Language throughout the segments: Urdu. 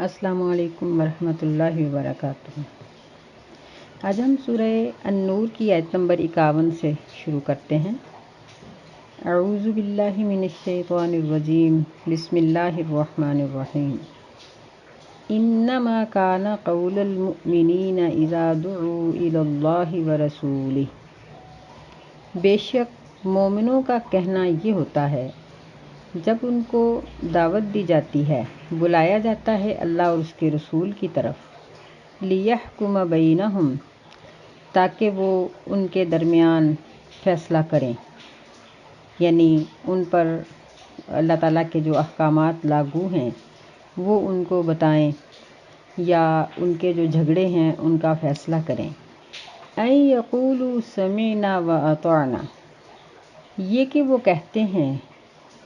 السلام علیکم ورحمۃ اللہ وبرکاتہ۔ آج ہم سورہ النور کی آیت نمبر 51 سے شروع کرتے ہیں۔ اعوذ باللہ من الشیطان الرجیم، بسم اللہ الرحمن الرحیم۔ انما کان قول المؤمنین اذا دعوا الی اللہ ورسولہ، بے شک مومنوں کا کہنا یہ ہوتا ہے جب ان کو دعوت دی جاتی ہے، بلایا جاتا ہے اللہ اور اس کے رسول کی طرف، لِیَحْکُمَ بَیْنَہُم، تاکہ وہ ان کے درمیان فیصلہ کریں، یعنی ان پر اللہ تعالیٰ کے جو احکامات لاگو ہیں وہ ان کو بتائیں یا ان کے جو جھگڑے ہیں ان کا فیصلہ کریں۔ اَن یقولوا سمعنا وَأَطَعْنَا، یہ کہ وہ کہتے ہیں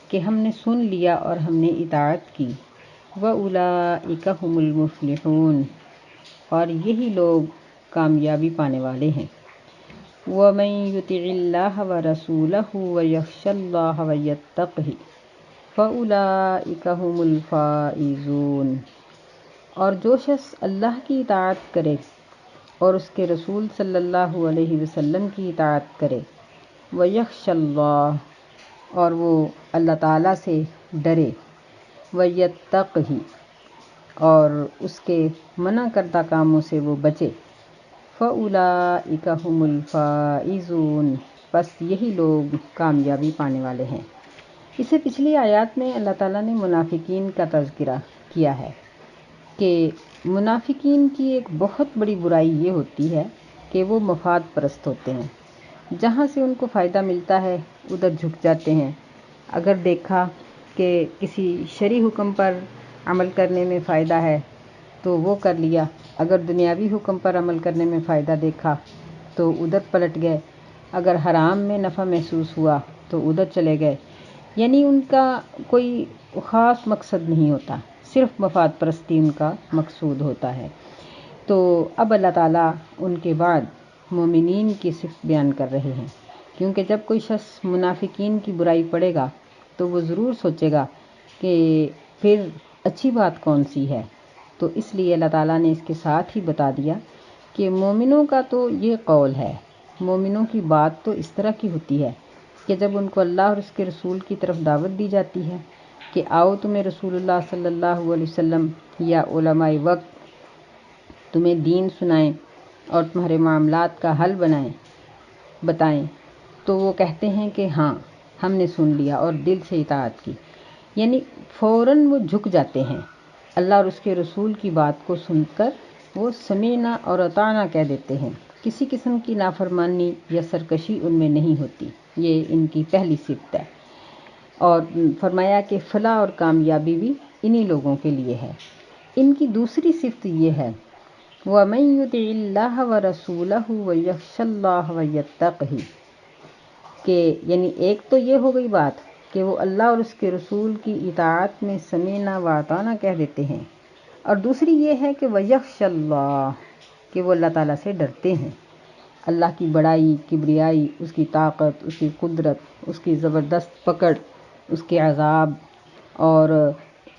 کہ ہم نے سن لیا اور ہم نے اطاعت کی، وَأُولَئِکَ هُمُ الْمُفْلِحُونَ، اور یہی لوگ کامیابی پانے والے ہیں۔ وَمَن يُطِعِ اللَّهَ وَرَسُولَهُ وَيَخْشَ اللَّهَ وَيَتَّقْهِ فَأُولَئِکَ هُمُ الْفَائِزُونَ، اور جو شخص اللہ کی اطاعت کرے اور اس کے رسول صلی اللہ علیہ وسلم کی اطاعت کرے، وَيَخْشَ اللَّهَ، اور وہ اللہ تعالیٰ سے ڈرے، وَيَتَّقْهِ، اور اس کے منع کردہ کاموں سے وہ بچے، فَأُولَئِکَ هُمُ الْفَائِزُونَ، پس یہی لوگ کامیابی پانے والے ہیں۔ اس سے پچھلی آیات میں اللہ تعالیٰ نے منافقین کا تذکرہ کیا ہے کہ منافقین کی ایک بہت بڑی برائی یہ ہوتی ہے کہ وہ مفاد پرست ہوتے ہیں، جہاں سے ان کو فائدہ ملتا ہے ادھر جھک جاتے ہیں۔ اگر دیکھا کہ کسی شرعی حکم پر عمل کرنے میں فائدہ ہے تو وہ کر لیا، اگر دنیاوی حکم پر عمل کرنے میں فائدہ دیکھا تو ادھر پلٹ گئے، اگر حرام میں نفع محسوس ہوا تو ادھر چلے گئے، یعنی ان کا کوئی خاص مقصد نہیں ہوتا، صرف مفاد پرستی ان کا مقصود ہوتا ہے۔ تو اب اللہ تعالیٰ ان کے بعد مومنین کی صفت بیان کر رہے ہیں، کیونکہ جب کوئی شخص منافقین کی برائی پڑھے گا تو وہ ضرور سوچے گا کہ پھر اچھی بات کون سی ہے، تو اس لیے اللہ تعالیٰ نے اس کے ساتھ ہی بتا دیا کہ مومنوں کا تو یہ قول ہے، مومنوں کی بات تو اس طرح کی ہوتی ہے کہ جب ان کو اللہ اور اس کے رسول کی طرف دعوت دی جاتی ہے کہ آؤ تمہیں رسول اللہ صلی اللہ علیہ وسلم یا علماء وقت تمہیں دین سنائیں اور تمہارے معاملات کا حل بتائیں، تو وہ کہتے ہیں کہ ہاں ہم نے سن لیا اور دل سے اطاعت کی، یعنی فوراً وہ جھک جاتے ہیں، اللہ اور اس کے رسول کی بات کو سن کر وہ سمعنا اور اطعنا کہہ دیتے ہیں، کسی قسم کی نافرمانی یا سرکشی ان میں نہیں ہوتی، یہ ان کی پہلی صفت ہے۔ اور فرمایا کہ فلاح اور کامیابی بھی انہی لوگوں کے لیے ہے۔ ان کی دوسری صفت یہ ہے، وَمَن يُطِعِ اللَّهَ وَرَسُولَهُ وَيَخْشَ اللَّهَ وَيَتَّقْهِ، کہ یعنی ایک تو یہ ہو گئی بات کہ وہ اللہ اور اس کے رسول کی اطاعت میں سمعنا وَأَطَعْنَا کہہ دیتے ہیں، اور دوسری یہ ہے کہ وَيَخْشَ اللَّهَ، کہ وہ اللہ تعالیٰ سے ڈرتے ہیں، اللہ کی بڑائی، کبریائی، اس کی طاقت، اس کی قدرت، اس کی زبردست پکڑ، اس کے عذاب اور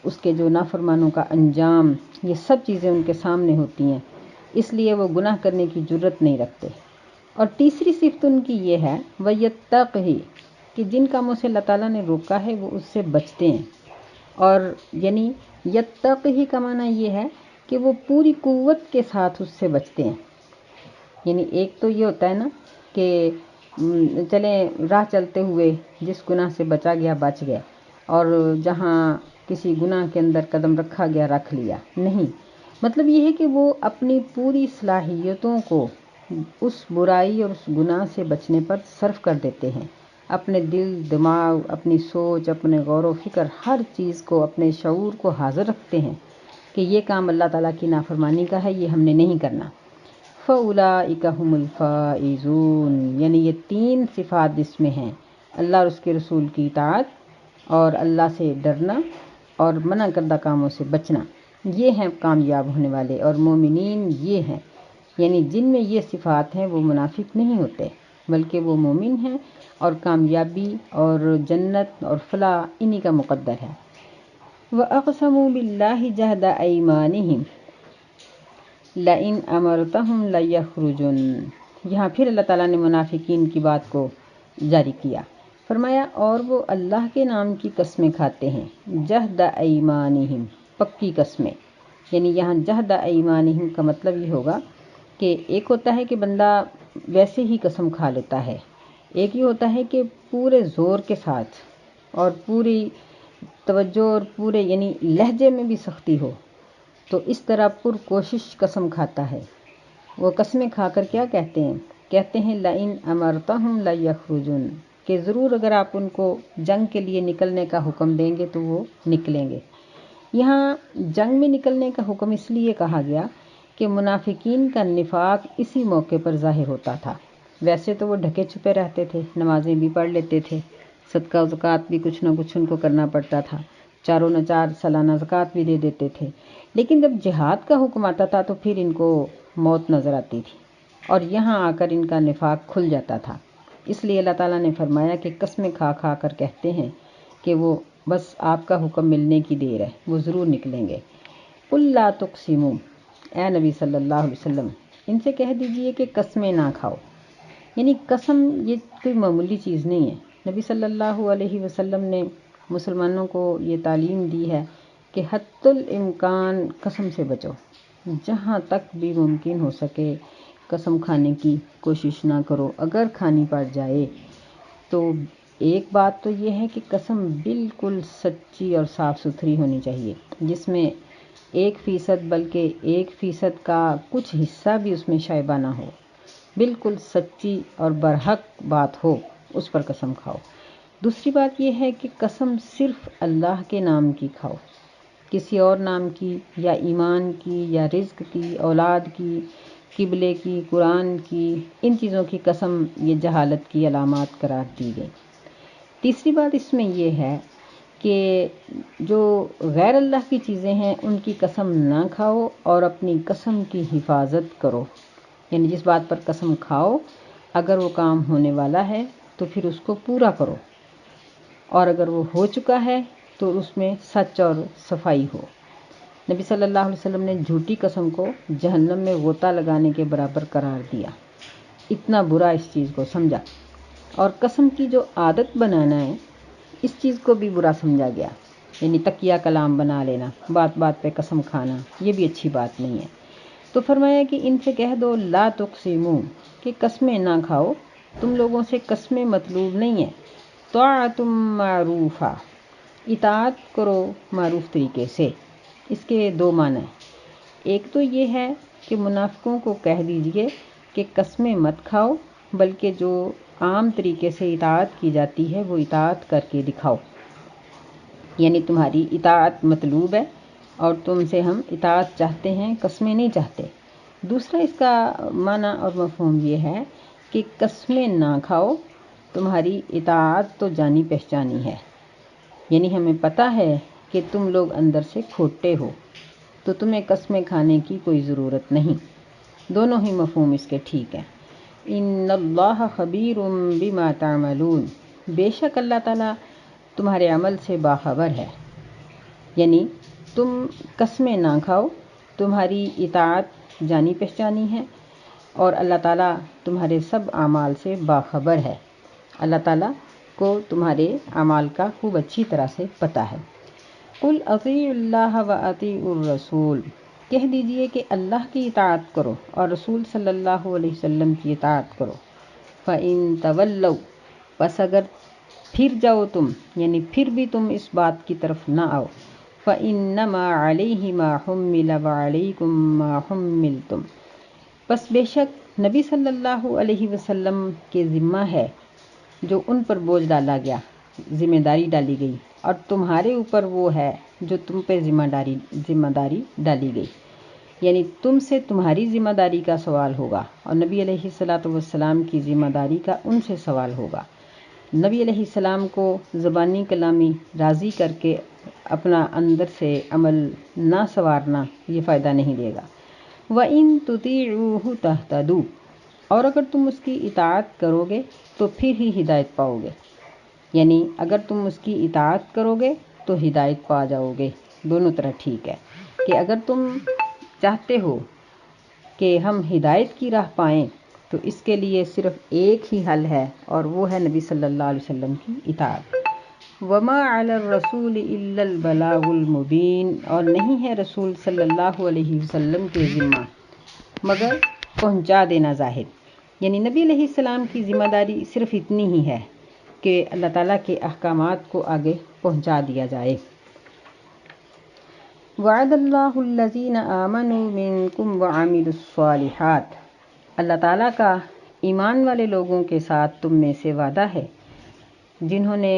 اس کے جو نافرمانوں کا انجام، یہ سب چیزیں ان کے سامنے ہوتی ہیں، اس لیے وہ گناہ کرنے کی جرت نہیں رکھتے۔ اور تیسری صفت ان کی یہ ہے وَيَتَّقْهِ، کہ جن کاموں سے اللہ تعالیٰ نے روکا ہے وہ اس سے بچتے ہیں، اور یعنی یتقہ کا معنی یہ ہے کہ وہ پوری قوت کے ساتھ اس سے بچتے ہیں، یعنی ایک تو یہ ہوتا ہے نا کہ چلیں راہ چلتے ہوئے جس گناہ سے بچا گیا بچ گیا، اور جہاں کسی گناہ کے اندر قدم رکھا گیا رکھ لیا، نہیں، مطلب یہ ہے کہ وہ اپنی پوری صلاحیتوں کو اس برائی اور اس گناہ سے بچنے پر صرف کر دیتے ہیں، اپنے دل، دماغ، اپنی سوچ، اپنے غور و فکر، ہر چیز کو، اپنے شعور کو حاضر رکھتے ہیں کہ یہ کام اللہ تعالیٰ کی نافرمانی کا ہے، یہ ہم نے نہیں کرنا۔ فَأُولَئِکَ هُمُ الْفَائِزُونَ، یعنی یہ تین صفات جس میں ہیں، اللہ اور اس کے رسول کی اطاعت اور اللہ سے ڈرنا اور منع کردہ کاموں سے بچنا، یہ ہیں کامیاب ہونے والے، اور مومنین یہ ہیں، یعنی جن میں یہ صفات ہیں وہ منافق نہیں ہوتے بلکہ وہ مومن ہیں، اور کامیابی اور جنت اور فلاح انہی کا مقدر ہے۔ وَأَقْسَمُوا بِاللَّهِ جَهْدَ أَيْمَانِهِمْ لَئِنْ أَمَرْتَهُمْ لَيَخْرُجُنَّ۔ یہاں پھر اللہ تعالیٰ نے منافقین کی بات کو جاری کیا، فرمایا اور وہ اللہ کے نام کی قسمیں کھاتے ہیں، جہد ایمانہم، پکی قسمیں، یعنی یہاں جہد ایمانہم کا مطلب یہ ہوگا کہ ایک ہوتا ہے کہ بندہ ویسے ہی قسم کھا لیتا ہے، ایک یہ ہوتا ہے کہ پورے زور کے ساتھ اور پوری توجہ اور پورے یعنی لہجے میں بھی سختی ہو، تو اس طرح پر کوشش قسم کھاتا ہے۔ وہ قسمیں کھا کر کیا کہتے ہیں لَإِنْ أَمَرْتَهُمْ لَيَخْرُجُنَّ، کہ ضرور اگر آپ ان کو جنگ کے لیے نکلنے کا حکم دیں گے تو وہ نکلیں گے۔ یہاں جنگ میں نکلنے کا حکم اس لیے کہا گیا کہ منافقین کا نفاق اسی موقع پر ظاہر ہوتا تھا۔ ویسے تو وہ ڈھکے چھپے رہتے تھے، نمازیں بھی پڑھ لیتے تھے، صدقہ و زکوٰۃ بھی کچھ نہ کچھ ان کو کرنا پڑتا تھا، چاروں نچار سالانہ زکوٰۃ بھی دے دیتے تھے، لیکن جب جہاد کا حکم آتا تھا تو پھر ان کو موت نظر آتی تھی اور یہاں آ کر ان کا نفاق کھل جاتا تھا۔ اس لیے اللہ تعالیٰ نے فرمایا کہ قسمیں کھا کھا کر کہتے ہیں کہ وہ بس آپ کا حکم ملنے کی دیر ہے، وہ ضرور نکلیں گے۔ قُل لَا تُقْسِمُوا، اے نبی صلی اللہ علیہ وسلم ان سے کہہ دیجئے کہ قسمیں نہ کھاؤ، یعنی قسم یہ کوئی معمولی چیز نہیں ہے۔ نبی صلی اللہ علیہ وسلم نے مسلمانوں کو یہ تعلیم دی ہے کہ حتی الامکان قسم سے بچو، جہاں تک بھی ممکن ہو سکے قسم کھانے کی کوشش نہ کرو۔ اگر کھانی پڑ جائے تو ایک بات تو یہ ہے کہ قسم بالکل سچی اور صاف ستھری ہونی چاہیے، جس میں 1% بلکہ 1% کا کچھ حصہ بھی اس میں شائبہ نہ ہو، بالکل سچی اور برحق بات ہو، اس پر قسم کھاؤ۔ دوسری بات یہ ہے کہ قسم صرف اللہ کے نام کی کھاؤ، کسی اور نام کی یا ایمان کی یا رزق کی، اولاد کی، قبلے کی، قرآن کی، ان چیزوں کی قسم یہ جہالت کی علامات قرار دی گئی۔ تیسری بات اس میں یہ ہے کہ جو غیر اللہ کی چیزیں ہیں ان کی قسم نہ کھاؤ اور اپنی قسم کی حفاظت کرو، یعنی جس بات پر قسم کھاؤ اگر وہ کام ہونے والا ہے تو پھر اس کو پورا کرو، اور اگر وہ ہو چکا ہے تو اس میں سچ اور صفائی ہو۔ نبی صلی اللہ علیہ وسلم نے جھوٹی قسم کو جہنم میں غوطہ لگانے کے برابر قرار دیا، اتنا برا اس چیز کو سمجھا۔ اور قسم کی جو عادت بنانا ہے اس چیز کو بھی برا سمجھا گیا، یعنی تکیہ کلام بنا لینا، بات بات پہ قسم کھانا، یہ بھی اچھی بات نہیں ہے۔ تو فرمایا کہ ان سے کہہ دو لا تقسموا، کہ قسمیں نہ کھاؤ، تم لوگوں سے قسمیں مطلوب نہیں ہیں۔ طاعۃ معروفہ، اطاعت کرو معروف طریقے سے۔ اس کے دو معنی ہیں، ایک تو یہ ہے کہ منافقوں کو کہہ دیجئے کہ قسمیں مت کھاؤ بلکہ جو عام طریقے سے اطاعت کی جاتی ہے وہ اطاعت کر کے دکھاؤ، یعنی تمہاری اطاعت مطلوب ہے اور تم سے ہم اطاعت چاہتے ہیں، قسمیں نہیں چاہتے۔ دوسرا اس کا معنی اور مفہوم یہ ہے کہ قسمیں نہ کھاؤ، تمہاری اطاعت تو جانی پہچانی ہے، یعنی ہمیں پتہ ہے کہ تم لوگ اندر سے کھوٹے ہو، تو تمہیں قسمیں کھانے کی کوئی ضرورت نہیں۔ دونوں ہی مفہوم اس کے ٹھیک ہیں۔ ان اللہ خبیر بما تعملون، بے شک اللہ تعالیٰ تمہارے عمل سے باخبر ہے، یعنی تم قسمیں نہ کھاؤ، تمہاری اطاعت جانی پہچانی ہے اور اللہ تعالیٰ تمہارے سب اعمال سے باخبر ہے، اللہ تعالیٰ کو تمہارے اعمال کا خوب اچھی طرح سے پتہ ہے۔ قل اطیعوا اللہ واطیعوا الرسول، کہہ دیجئے کہ اللہ کی اطاعت کرو اور رسول صلی اللہ علیہ وسلم کی اطاعت کرو۔ فَإِن تَوَلَّوْا، پس اگر پھر جاؤ تم، یعنی پھر بھی تم اس بات کی طرف نہ آؤ، فَإِنَّمَا عَلَيْهِ مَا حُمِّلَ وَعَلَيْكُمْ مَا حُمِّلْتُمْ، پس بے شک نبی صلی اللہ علیہ وسلم کے ذمہ ہے جو ان پر بوجھ ڈالا گیا، ذمہ داری ڈالی گئی، اور تمہارے اوپر وہ ہے جو تم پہ ذمہ داری ڈالی گئی، یعنی تم سے تمہاری ذمہ داری کا سوال ہوگا اور نبی علیہ الصلاۃ والسلام کی ذمہ داری کا ان سے سوال ہوگا۔ نبی علیہ السلام کو زبانی کلامی راضی کر کے اپنا اندر سے عمل نہ سنوارنا یہ فائدہ نہیں دے گا۔ وَإِن تُطِيعُوهُ تَهْتَدُوا، اور اگر تم اس کی اطاعت کرو گے تو پھر ہی ہدایت پاؤ گے، یعنی اگر تم اس کی اطاعت کرو گے تو ہدایت پا جاؤ گے۔ دونوں طرح ٹھیک ہے کہ اگر تم چاہتے ہو کہ ہم ہدایت کی راہ پائیں تو اس کے لیے صرف ایک ہی حل ہے، اور وہ ہے نبی صلی اللہ علیہ وسلم کی اطاعت۔ وَمَا عَلَى الرَّسُولِ إِلَّا الْبَلَاغُ الْمُبِينُ، اور نہیں ہے رسول صلی اللہ علیہ وسلم کے ذمہ مگر پہنچا دینا ظاہر، یعنی نبی علیہ السلام کی ذمہ داری صرف اتنی ہی ہے کہ اللہ تعالیٰ کے احکامات کو آگے پہنچا دیا جائے۔ وعد اللہ الذین آمنوا منکم وعملوا الصالحات، اللہ تعالیٰ کا ایمان والے لوگوں کے ساتھ تم میں سے وعدہ ہے جنہوں نے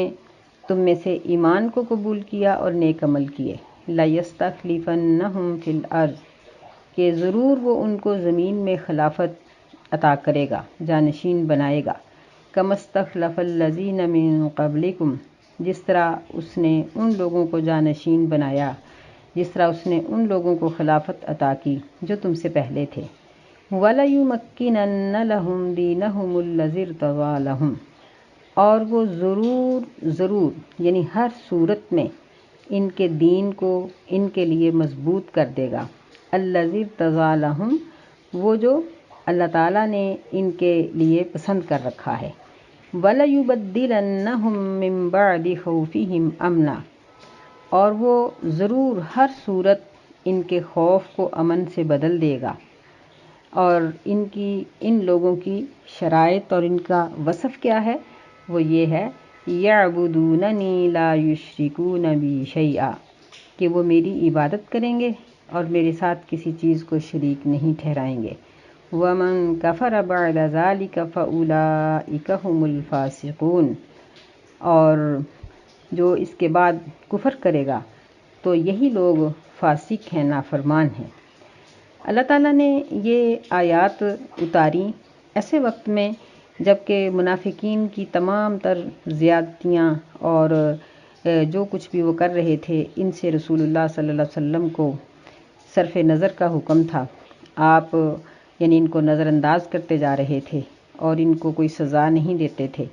تم میں سے ایمان کو قبول کیا اور نیک عمل کیے۔ لَيَسْتَخْلِفَنَّهُمْ فِي الْأَرْضِ، کہ ضرور وہ ان کو زمین میں خلافت عطا کرے گا، جانشین بنائے گا۔ كَمَا اسْتَخْلَفَ الَّذِينَ مِن قَبْلِكُمْ، جس طرح اس نے ان لوگوں کو جانشین بنایا، جس طرح اس نے ان لوگوں کو خلافت عطا کی جو تم سے پہلے تھے۔ وَلَيُمَكِّنَنَّ لَهُمْ دِينَهُمُ الَّذِي ارْتَضَىٰ لَهُمْ، اور وہ ضرور یعنی ہر صورت میں ان کے دین کو ان کے لیے مضبوط کر دے گا۔ الَّذِي ارْتَضَىٰ لَهُمْ، وہ جو اللہ تعالیٰ نے ان کے لیے پسند کر رکھا ہے۔ وَلَيُبَدِّلَنَّهُم مِّن بَعْدِ خَوْفِهِمْ أَمْنًا، اور وہ ضرور ہر صورت ان کے خوف کو امن سے بدل دے گا۔ اور ان لوگوں کی شرائط اور ان کا وصف کیا ہے؟ وہ یہ ہے یعبدوننی لا یشرکون بی شیئا، کہ وہ میری عبادت کریں گے اور میرے ساتھ کسی چیز کو شریک نہیں ٹھہرائیں گے۔ ومن کفر بعد ذلک فاولئک هم الفاسقون، اور جو اس کے بعد کفر کرے گا تو یہی لوگ فاسق ہیں، نافرمان ہیں۔ اللہ تعالیٰ نے یہ آیات اتاری ایسے وقت میں جب کہ منافقین کی تمام تر زیادتیاں اور جو کچھ بھی وہ کر رہے تھے ان سے رسول اللہ صلی اللہ علیہ وسلم کو صرف نظر کا حکم تھا۔ آپ یعنی ان کو نظر انداز کرتے جا رہے تھے اور ان کو کوئی سزا نہیں دیتے تھے،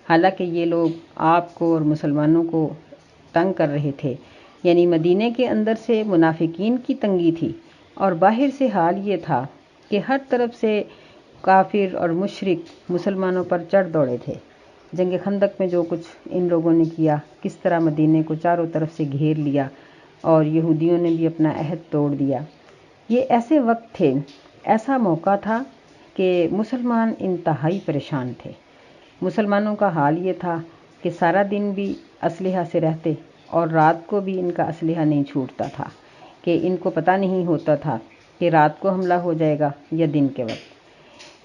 حالانکہ یہ لوگ آپ کو اور مسلمانوں کو تنگ کر رہے تھے۔ یعنی مدینے کے اندر سے منافقین کی تنگی تھی اور باہر سے حال یہ تھا کہ ہر طرف سے کافر اور مشرک مسلمانوں پر چڑھ دوڑے تھے۔ جنگ خندق میں جو کچھ ان لوگوں نے کیا، کس طرح مدینے کو چاروں طرف سے گھیر لیا اور یہودیوں نے بھی اپنا عہد توڑ دیا، یہ ایسے وقت تھے، ایسا موقع تھا کہ مسلمان انتہائی پریشان تھے۔ مسلمانوں کا حال یہ تھا کہ سارا دن بھی اسلحہ سے رہتے اور رات کو بھی ان کا اسلحہ نہیں چھوٹتا تھا، کہ ان کو پتہ نہیں ہوتا تھا کہ رات کو حملہ ہو جائے گا یا دن کے وقت۔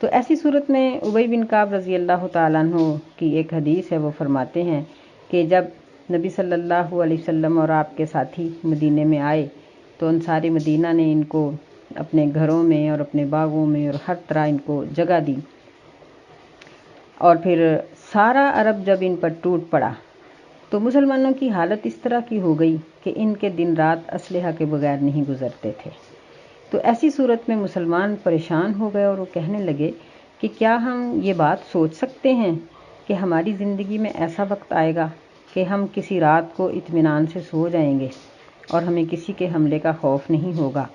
تو ایسی صورت میں ابی بن کعب رضی اللہ تعالیٰ عنہ کی ایک حدیث ہے، وہ فرماتے ہیں کہ جب نبی صلی اللہ علیہ وسلم اور آپ کے ساتھی مدینے میں آئے تو انصار مدینہ نے ان کو اپنے گھروں میں اور اپنے باغوں میں اور ہر طرح ان کو جگہ دی، اور پھر سارا عرب جب ان پر ٹوٹ پڑا تو مسلمانوں کی حالت اس طرح کی ہو گئی کہ ان کے دن رات اسلحہ کے بغیر نہیں گزرتے تھے۔ تو ایسی صورت میں مسلمان پریشان ہو گئے اور وہ کہنے لگے کہ کیا ہم یہ بات سوچ سکتے ہیں کہ ہماری زندگی میں ایسا وقت آئے گا کہ ہم کسی رات کو اطمینان سے سو جائیں گے اور ہمیں کسی کے حملے کا خوف نہیں ہوگا؟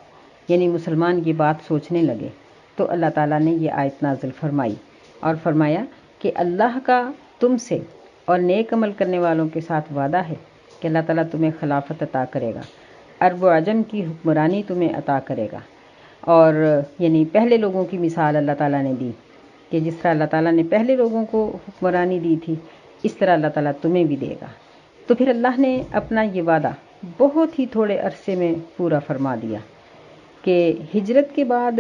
یعنی مسلمان یہ بات سوچنے لگے تو اللہ تعالیٰ نے یہ آیت نازل فرمائی اور فرمایا کہ اللہ کا تم سے اور نیک عمل کرنے والوں کے ساتھ وعدہ ہے کہ اللہ تعالیٰ تمہیں خلافت عطا کرے گا، عرب و عجم کی حکمرانی تمہیں عطا کرے گا۔ اور یعنی پہلے لوگوں کی مثال اللہ تعالیٰ نے دی کہ جس طرح اللہ تعالیٰ نے پہلے لوگوں کو حکمرانی دی تھی اس طرح اللہ تعالیٰ تمہیں بھی دے گا۔ تو پھر اللہ نے اپنا یہ وعدہ بہت ہی تھوڑے عرصے میں پورا فرما دیا کہ ہجرت کے بعد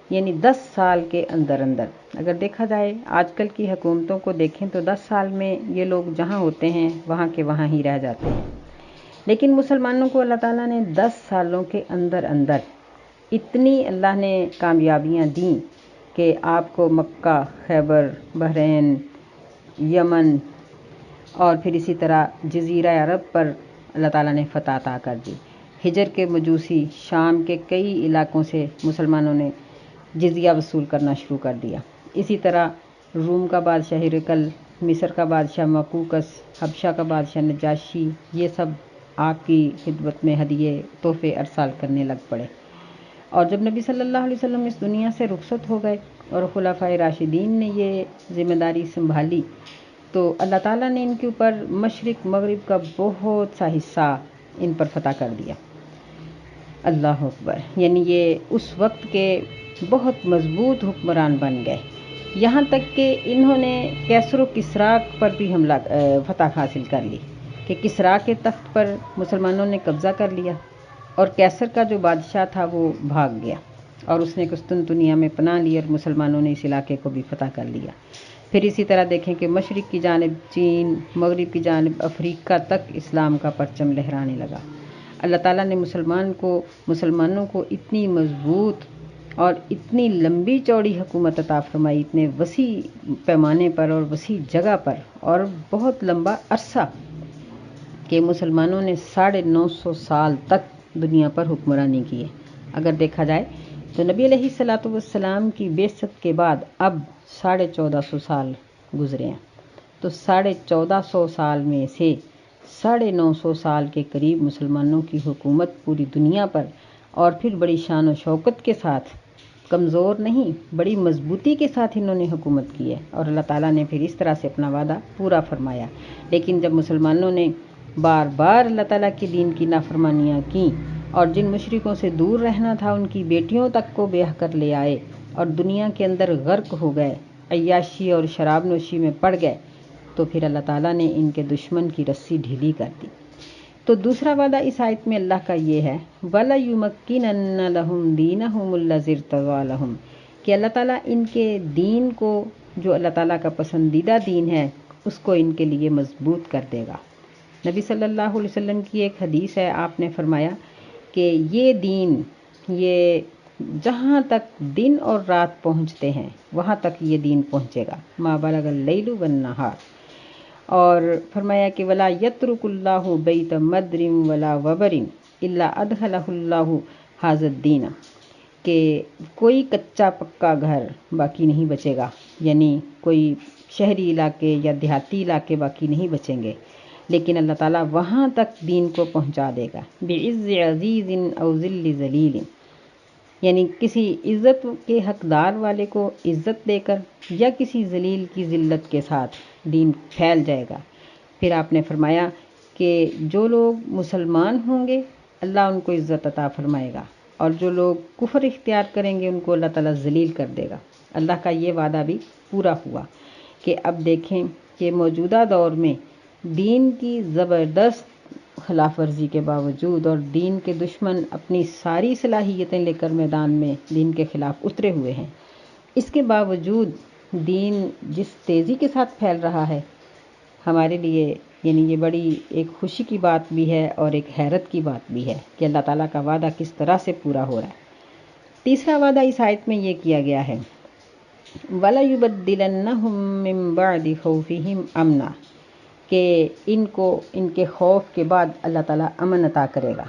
یعنی 10 سال کے اندر اگر دیکھا جائے آج کل کی حکومتوں کو دیکھیں تو 10 سال میں یہ لوگ جہاں ہوتے ہیں وہاں کے وہاں ہی رہ جاتے ہیں، لیکن مسلمانوں کو اللہ تعالیٰ نے 10 سالوں کے اندر اتنی اللہ نے کامیابیاں دیں کہ آپ کو مکہ، خیبر، بحرین، یمن اور پھر اسی طرح جزیرہ عرب پر اللہ تعالیٰ نے فتح عطا کر دی۔ ہجر کے مجوسی شام کے کئی علاقوں سے مسلمانوں نے جزیہ وصول کرنا شروع کر دیا۔ اسی طرح روم کا بادشاہ ہرقل، مصر کا بادشاہ مقوقس، حبشہ کا بادشاہ نجاشی، یہ سب آپ کی خدمت میں ہدیے تحفے ارسال کرنے لگ پڑے۔ اور جب نبی صلی اللہ علیہ وسلم اس دنیا سے رخصت ہو گئے اور خلفائے راشدین نے یہ ذمہ داری سنبھالی تو اللہ تعالیٰ نے ان کے اوپر مشرق مغرب کا بہت سا حصہ ان پر فتح کر دیا۔ اللہ اکبر، یعنی یہ اس وقت کے بہت مضبوط حکمران بن گئے، یہاں تک کہ انہوں نے کیسر و کسریٰ پر بھی فتح حاصل کر لی کہ کسریٰ کے تخت پر مسلمانوں نے قبضہ کر لیا اور کیسر کا جو بادشاہ تھا وہ بھاگ گیا اور اس نے قسطنطنیہ میں پناہ لی اور مسلمانوں نے اس علاقے کو بھی فتح کر لیا۔ پھر اسی طرح دیکھیں کہ مشرق کی جانب چین، مغرب کی جانب افریقہ تک اسلام کا پرچم لہرانے لگا۔ اللہ تعالیٰ نے مسلمانوں کو اتنی مضبوط اور اتنی لمبی چوڑی حکومت عطا فرمائی، اتنے وسیع پیمانے پر اور وسیع جگہ پر اور بہت لمبا عرصہ، کہ مسلمانوں نے 950 سال تک دنیا پر حکمرانی کی ہے۔ اگر دیکھا جائے تو نبی علیہ الصلوۃ والسلام کی بعثت کے بعد اب 1450 سال گزرے ہیں، تو 1450 سال میں سے 950 سال کے قریب مسلمانوں کی حکومت پوری دنیا پر، اور پھر بڑی شان و شوکت کے ساتھ، کمزور نہیں بڑی مضبوطی کے ساتھ انہوں نے حکومت کی ہے، اور اللہ تعالیٰ نے پھر اس طرح سے اپنا وعدہ پورا فرمایا۔ لیکن جب مسلمانوں نے بار بار اللہ تعالیٰ کے دین کی نافرمانیاں کیں اور جن مشرکوں سے دور رہنا تھا ان کی بیٹیوں تک کو بیاہ کر لے آئے اور دنیا کے اندر غرق ہو گئے، عیاشی اور شراب نوشی میں پڑ گئے، تو پھر اللہ تعالیٰ نے ان کے دشمن کی رسی ڈھیلی کر دی۔ تو دوسرا وعدہ اس آیت میں اللہ کا یہ ہے وَلَيُمَكِّنَنَّ لَهُمْ دِينَهُمُ الَّذِي ارْتَضَىٰ لَهُمْ، کہ اللہ تعالیٰ ان کے دین کو، جو اللہ تعالیٰ کا پسندیدہ دین ہے، اس کو ان کے لیے مضبوط کر دے گا۔ نبی صلی اللہ علیہ وسلم کی ایک حدیث ہے، آپ نے فرمایا کہ یہ دین، یہ جہاں تک دن اور رات پہنچتے ہیں وہاں تک یہ دین پہنچے گا، ما بلغ اللیل والنہار، اور فرمایا کہ ولا یترک اللہ بیت مدر ولا وبر الا ادخلہ اللہ ھذا الدین، کہ کوئی کچا پکا گھر باقی نہیں بچے گا، یعنی کوئی شہری علاقے یا دیہاتی علاقے باقی نہیں بچیں گے، لیکن اللہ تعالیٰ وہاں تک دین کو پہنچا دے گا، بعز عزیز او ذل ذلیل، یعنی کسی عزت کے حقدار والے کو عزت دے کر یا کسی ذلیل کی ذلت کے ساتھ دین پھیل جائے گا۔ پھر آپ نے فرمایا کہ جو لوگ مسلمان ہوں گے اللہ ان کو عزت عطا فرمائے گا، اور جو لوگ کفر اختیار کریں گے ان کو اللہ تعالیٰ ذلیل کر دے گا۔ اللہ کا یہ وعدہ بھی پورا ہوا کہ اب دیکھیں کہ موجودہ دور میں دین کی زبردست خلاف ورزی کے باوجود اور دین کے دشمن اپنی ساری صلاحیتیں لے کر میدان میں دین کے خلاف اترے ہوئے ہیں، اس کے باوجود دین جس تیزی کے ساتھ پھیل رہا ہے، ہمارے لیے یعنی یہ بڑی ایک خوشی کی بات بھی ہے اور ایک حیرت کی بات بھی ہے کہ اللہ تعالیٰ کا وعدہ کس طرح سے پورا ہو رہا ہے۔ تیسرا وعدہ اس آیت میں یہ کیا گیا ہے وَلَيُبَدِّلَنَّهُم مِّن بَعْدِ خَوْفِهِمْ أَمْنًا، کہ ان کو ان کے خوف کے بعد اللہ تعالیٰ امن عطا کرے گا۔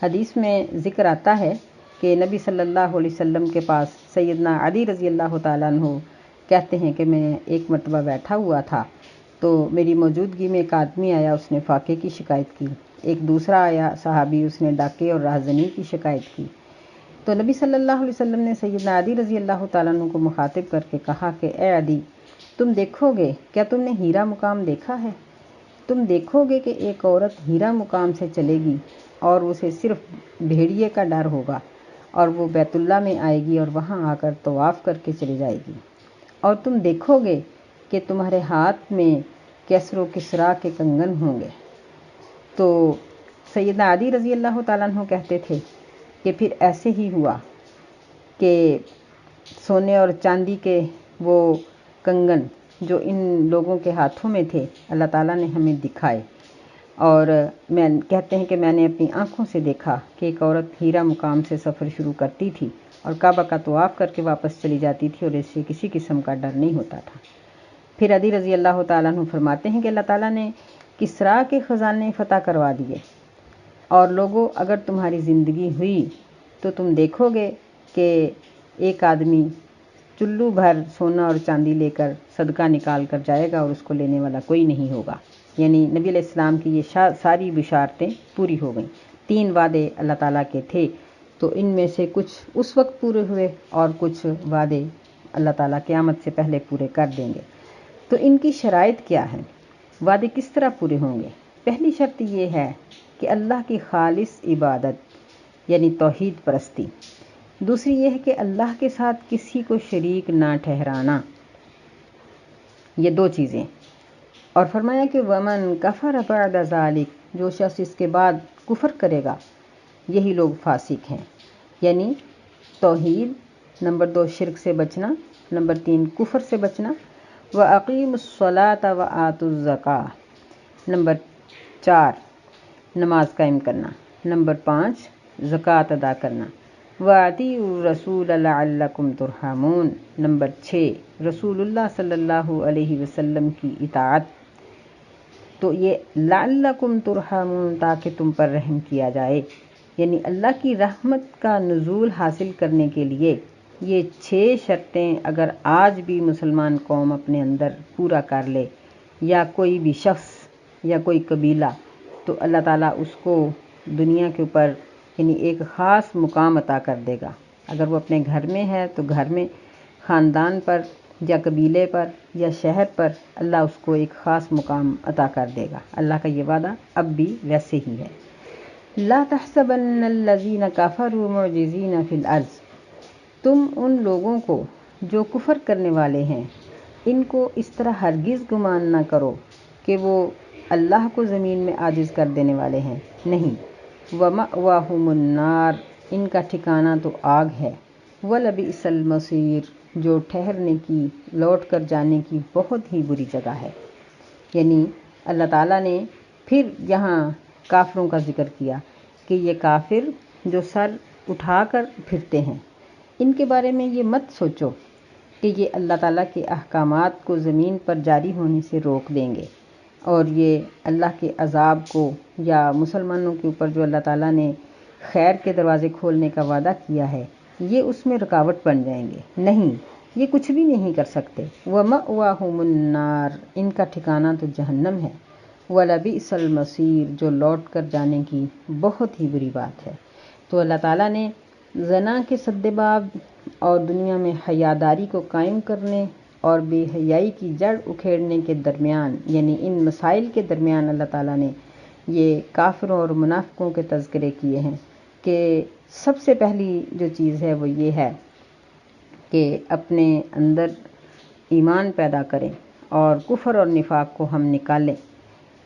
حدیث میں ذکر آتا ہے کہ نبی صلی اللہ علیہ وسلم کے پاس سیدنا علی رضی اللہ تعالیٰ عنہ کہتے ہیں کہ میں ایک مرتبہ بیٹھا ہوا تھا تو میری موجودگی میں ایک آدمی آیا، اس نے فاقے کی شکایت کی، ایک دوسرا آیا صحابی، اس نے ڈاکے اور رہزنی کی شکایت کی، تو نبی صلی اللہ علیہ وسلم نے سیدنا علی رضی اللہ تعالیٰ عنہ کو مخاطب کر کے کہا کہ اے علی، تم دیکھو گے، کیا تم نے ہیرا مقام دیکھا ہے؟ تم دیکھو گے کہ ایک عورت ہیرا مقام سے چلے گی اور اسے صرف بھیڑیے کا ڈر ہوگا، اور وہ بیت اللہ میں آئے گی اور وہاں آ کر طواف کر کے چلی جائے گی، اور تم دیکھو گے کہ تمہارے ہاتھ میں کیسر و کسریٰ کے کنگن ہوں گے۔ تو سیدنا علی رضی اللہ تعالیٰ عنہ کہتے تھے کہ پھر ایسے ہی ہوا کہ سونے اور چاندی کے وہ کنگن جو ان لوگوں کے ہاتھوں میں تھے اللہ تعالیٰ نے ہمیں دکھائے، اور میں کہتے ہیں کہ میں نے اپنی آنکھوں سے دیکھا کہ ایک عورت ہیرا مقام سے سفر شروع کرتی تھی اور کعبہ کا طواف کر کے واپس چلی جاتی تھی، اور اس سے کسی قسم کا ڈر نہیں ہوتا تھا۔ پھر علی رضی اللہ تعالیٰ عنہ فرماتے ہیں کہ اللہ تعالیٰ نے کسریٰ کے خزانے فتح کروا دیے، اور لوگوں اگر تمہاری زندگی ہوئی تو تم دیکھو گے کہ ایک آدمی چلو بھر سونا اور چاندی لے کر صدقہ نکال کر جائے گا اور اس کو لینے والا کوئی نہیں ہوگا۔ یعنی نبی علیہ السلام کی یہ ساری بشارتیں پوری ہو گئیں۔ 3 وعدے اللہ تعالیٰ کے تھے، تو ان میں سے کچھ اس وقت پورے ہوئے اور کچھ وعدے اللہ تعالیٰ قیامت سے پہلے پورے کر دیں گے۔ تو ان کی شرائط کیا ہیں؟ وعدے کس طرح پورے ہوں گے؟ پہلی شرط یہ ہے کہ اللہ کی خالص عبادت یعنی توحید پرستی۔ دوسری یہ ہے کہ اللہ کے ساتھ کسی کو شریک نہ ٹھہرانا، یہ 2 چیزیں۔ اور فرمایا کہ وَمَن كَفَرَ بَعْدَ ذَلِكَ، جو شخص اس کے بعد کفر کرے گا یہی لوگ فاسق ہیں، یعنی توحید، نمبر 2 شرک سے بچنا، نمبر 3 کفر سے بچنا، وَأَقِيمُوا الصَّلَاةَ وَآتُوا الزَّكَاةَ، نمبر 4 نماز قائم کرنا، نمبر 5 زکوٰۃ ادا کرنا، وَأَطِیعُوا الرَّسُولَ لَعَلَّکُمْ تُرْحَمُونَ، نمبر 6 رسول اللہ صلی اللہ علیہ وسلم کی اطاعت۔ تو یہ لعلکم ترحمون، تاکہ تم پر رحم کیا جائے، یعنی اللہ کی رحمت کا نزول حاصل کرنے کے لیے یہ 6 شرطیں اگر آج بھی مسلمان قوم اپنے اندر پورا کر لے، یا کوئی بھی شخص یا کوئی قبیلہ، تو اللہ تعالیٰ اس کو دنیا کے اوپر یعنی ایک خاص مقام عطا کر دے گا۔ اگر وہ اپنے گھر میں ہے تو گھر میں، خاندان پر یا قبیلے پر یا شہر پر اللہ اس کو ایک خاص مقام عطا کر دے گا۔ اللہ کا یہ وعدہ اب بھی ویسے ہی ہے۔ لا تحسبن الذین کفروا معجزین فی الارض، تم ان لوگوں کو جو کفر کرنے والے ہیں ان کو اس طرح ہرگز گمان نہ کرو کہ وہ اللہ کو زمین میں عاجز کر دینے والے ہیں، نہیں۔ وَمَأْوَاهُمُ النَّارُ، ان کا ٹھکانہ تو آگ ہے، وَلَبِئْسَ الْمَصِيرُ، جو ٹھہرنے کی، لوٹ کر جانے کی بہت ہی بری جگہ ہے۔ یعنی اللہ تعالیٰ نے پھر یہاں کافروں کا ذکر کیا کہ یہ کافر جو سر اٹھا کر پھرتے ہیں، ان کے بارے میں یہ مت سوچو کہ یہ اللہ تعالیٰ کے احکامات کو زمین پر جاری ہونے سے روک دیں گے، اور یہ اللہ کے عذاب کو یا مسلمانوں کے اوپر جو اللہ تعالیٰ نے خیر کے دروازے کھولنے کا وعدہ کیا ہے یہ اس میں رکاوٹ بن جائیں گے۔ نہیں، یہ کچھ بھی نہیں کر سکتے۔ وَمَأْوَاهُمُ النَّارُ، ان کا ٹھکانہ تو جہنم ہے، وَلَبِئْسَ الْمَصِيرُ، جو لوٹ کر جانے کی بہت ہی بری بات ہے۔ تو اللہ تعالیٰ نے زنا کے سدباب اور دنیا میں حیاداری کو قائم کرنے اور بے حیائی کی جڑ اکھیڑنے کے درمیان، یعنی ان مسائل کے درمیان اللہ تعالیٰ نے یہ کافروں اور منافقوں کے تذکرے کیے ہیں کہ سب سے پہلی جو چیز ہے وہ یہ ہے کہ اپنے اندر ایمان پیدا کریں اور کفر اور نفاق کو ہم نکالیں،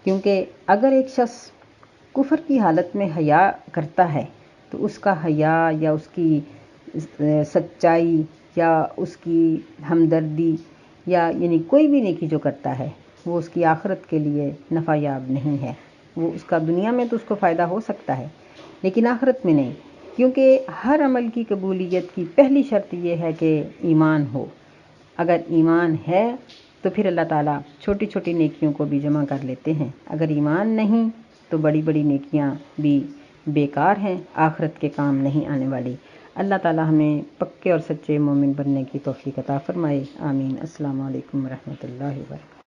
کیونکہ اگر ایک شخص کفر کی حالت میں حیا کرتا ہے تو اس کا حیا یا اس کی سچائی یا اس کی ہمدردی یا یعنی کوئی بھی نیکی جو کرتا ہے وہ اس کی آخرت کے لیے نفع یاب نہیں ہے۔ وہ اس کا دنیا میں تو اس کو فائدہ ہو سکتا ہے لیکن آخرت میں نہیں، کیونکہ ہر عمل کی قبولیت کی پہلی شرط یہ ہے کہ ایمان ہو۔ اگر ایمان ہے تو پھر اللہ تعالیٰ چھوٹی چھوٹی نیکیوں کو بھی جمع کر لیتے ہیں، اگر ایمان نہیں تو بڑی بڑی نیکیاں بھی بیکار ہیں، آخرت کے کام نہیں آنے والی۔ اللہ تعالیٰ ہمیں پکے اور سچے مومن بننے کی توفیق عطا فرمائے، آمین۔ السلام علیکم ورحمۃ اللہ وبرکاتہ۔